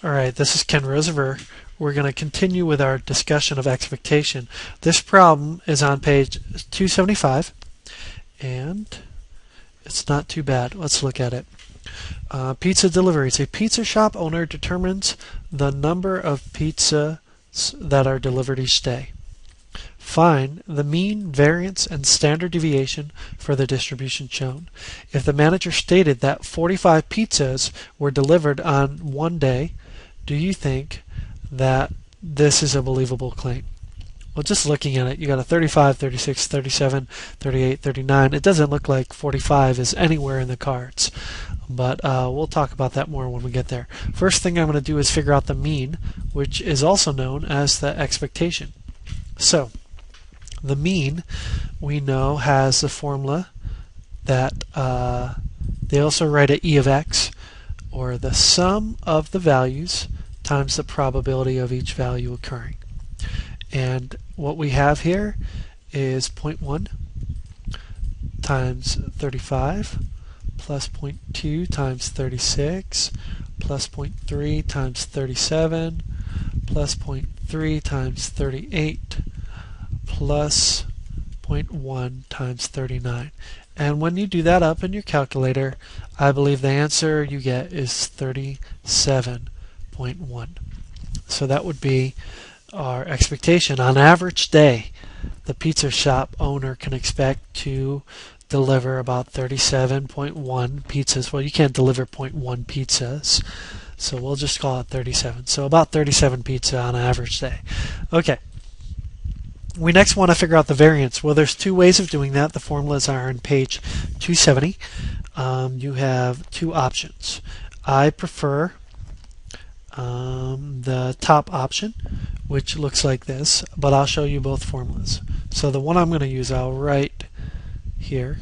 Alright, this is Ken Rosever. We're going to continue with our discussion of expectation. This problem is on page 275, and it's not too bad. Let's look at it. Pizza deliveries. A pizza shop owner determines the number of pizzas that are delivered each day. Find the mean, variance, and standard deviation for the distribution shown. If the manager stated that 45 pizzas were delivered on one day, do you think that this is a believable claim? Well, just looking at it, you got a 35, 36, 37, 38, 39. It doesn't look like 45 is anywhere in the cards, but we'll talk about that more when we get there. First thing I'm going to do is figure out the mean, which is also known as the expectation. So, the mean, we know, has the formula that they also write it E of x, or the sum of the values times the probability of each value occurring. And what we have here is 0.1 times 35 plus 0.2 times 36 plus 0.3 times 37 plus 0.3 times 38 plus 0.1 times 39. And when you do that up in your calculator, I believe the answer you get is 37.1. So that would be our expectation. On average day, the pizza shop owner can expect to deliver about 37.1 pizzas. Well, you can't deliver 0.1 pizzas, so we'll just call it 37. So about 37 pizza on an average day. Okay. We next want to figure out the variance. Well, there's two ways of doing that. The formulas are on page 270. You have two options. I prefer the top option, which looks like this, but I'll show you both formulas. So the one I'm going to use, I'll write here.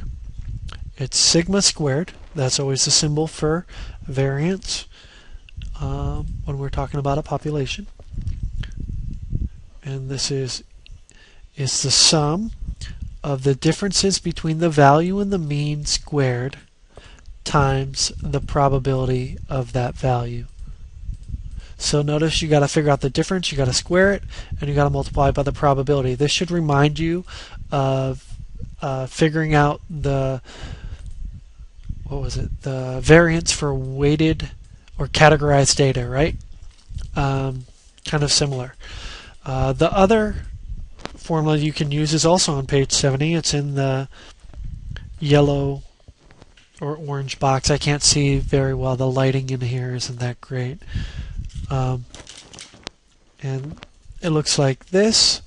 It's sigma squared. That's always the symbol for variance when we're talking about a population. And this is the sum of the differences between the value and the mean squared times the probability of that value. So notice you got to figure out the difference, you got to square it, and you got to multiply by the probability. This should remind you of figuring out the variance for weighted or categorized data, right? Kind of similar. The other formula you can use is also on page 70. It's in the yellow or orange box. I can't see very well. The lighting in here isn't that great. And it looks like this.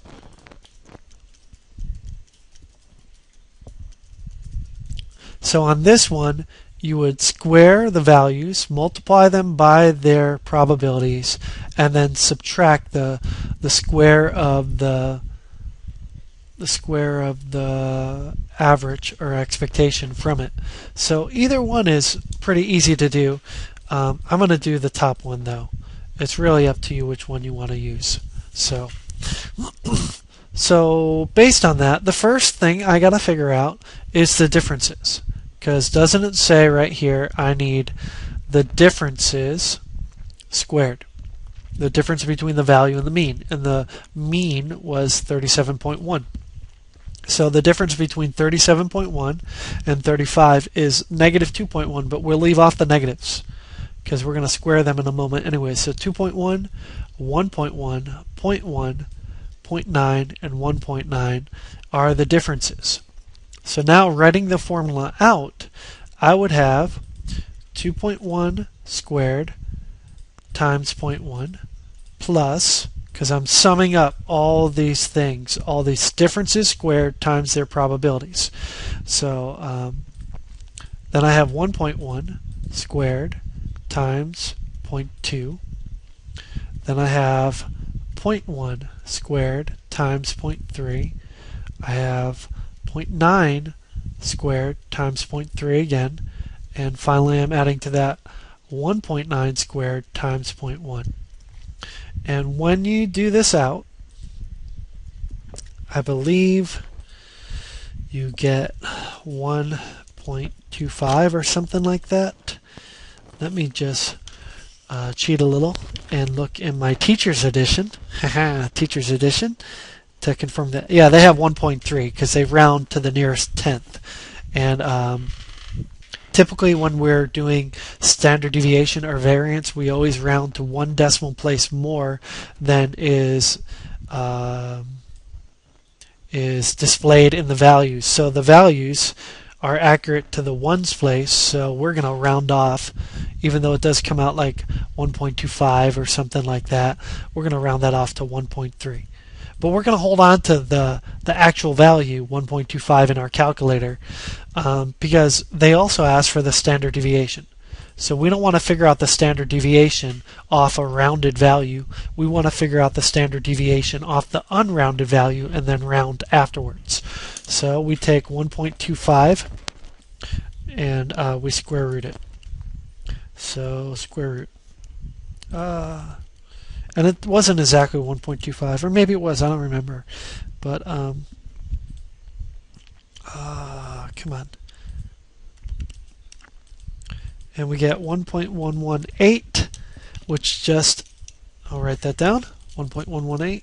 So on this one, you would square the values, multiply them by their probabilities, and then subtract the square of the average or expectation from it. So either one is pretty easy to do. I'm going to do the top one though. It's really up to you which one you want to use. So based on that, the first thing I got to figure out is the differences. Because doesn't it say right here, I need the differences squared. The difference between the value and the mean. And the mean was 37.1. So the difference between 37.1 and 35 is negative 2.1, but we'll leave off the negatives because we're going to square them in a moment anyway. So 2.1, 1.1, 0.1, 0.9, and 1.9 are the differences. So now writing the formula out, I would have 2.1 squared times 0.1 plus, because I'm summing up all these things, all these differences squared times their probabilities. So then I have 1.1 squared times 0.2. Then I have 0.1 squared times 0.3. I have 0.9 squared times 0.3 again. And finally I'm adding to that 1.9 squared times 0.1. And when you do this out, I believe you get 1.25 or something like that. Let me just cheat a little and look in my teacher's edition, teacher's edition, to confirm that. Yeah, they have 1.3 because they round to the nearest tenth. And typically when we're doing standard deviation or variance, we always round to 1 decimal place more than is displayed in the values. So the values are accurate to the ones place, so we're going to round off, even though it does come out like 1.25 or something like that. We're going to round that off to 1.3. But we're going to hold on to the actual value, 1.25, in our calculator, because they also ask for the standard deviation. So we don't want to figure out the standard deviation off a rounded value. We want to figure out the standard deviation off the unrounded value and then round afterwards. So we take 1.25 and we square root it. So square root. And it wasn't exactly 1.25, or maybe it was, I don't remember. But, come on. And we get 1.118, which just, I'll write that down, 1.118.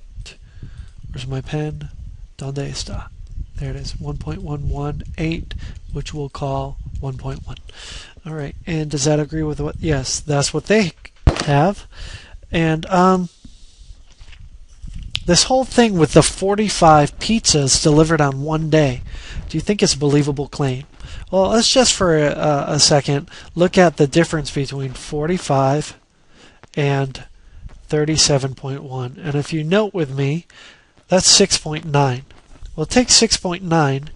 Where's my pen? Donde está? There it is, 1.118, which we'll call 1.1. All right, and does that agree with what? Yes, that's what they have. And this whole thing with the 45 pizzas delivered on one day, do you think it's a believable claim? Well, let's just for a second look at the difference between 45 and 37.1. And if you note with me, that's 6.9. Well, take 6.9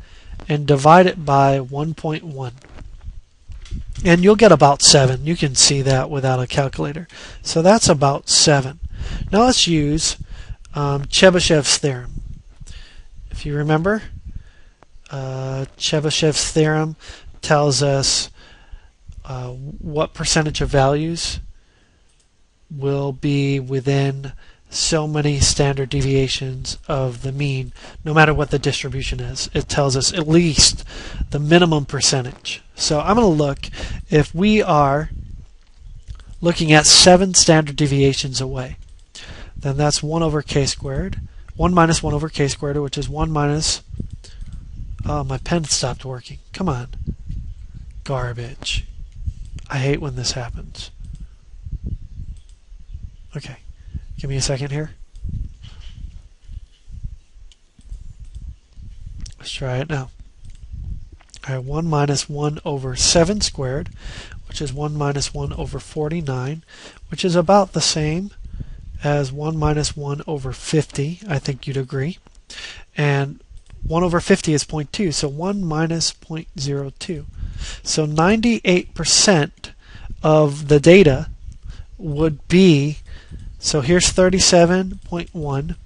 and divide it by 1.1. And you'll get about 7. You can see that without a calculator. So that's about 7. Now let's use Chebyshev's theorem. If you remember, Chebyshev's theorem tells us what percentage of values will be within so many standard deviations of the mean, no matter what the distribution is. It tells us at least the minimum percentage. So I'm going to look, if we are looking at 7 standard deviations away, then that's 1 over k squared. 1 minus 1 over k squared, which is 1 minus... Oh, my pen stopped working. Come on. Garbage. I hate when this happens. Okay. Give me a second here. Let's try it now. All right, 1 minus 1 over 7 squared, which is 1 minus 1 over 49, which is about the same as 1 minus 1 over 50. I think you'd agree. And 1 over 50 is 0.2, so 1 minus 0.02. So 98% of the data would be, so here's 37.1,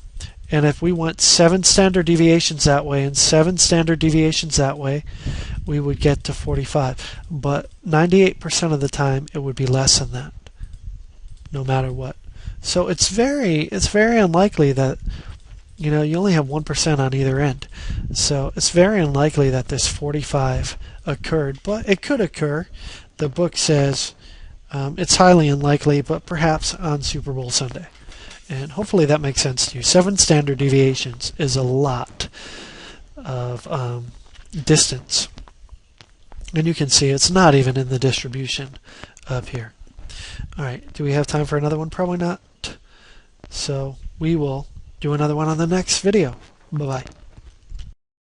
and if we want 7 standard deviations that way and 7 standard deviations that way, we would get to 45. But 98% of the time it would be less than that, no matter what. So it's very unlikely that, you know, you only have 1% on either end. So it's very unlikely that this 45 occurred, but it could occur. The book says it's highly unlikely, but perhaps on Super Bowl Sunday. And hopefully that makes sense to you. 7 standard deviations is a lot of distance. And you can see it's not even in the distribution up here. All right, do we have time for another one? Probably not. So we will do another one on the next video. Bye-bye.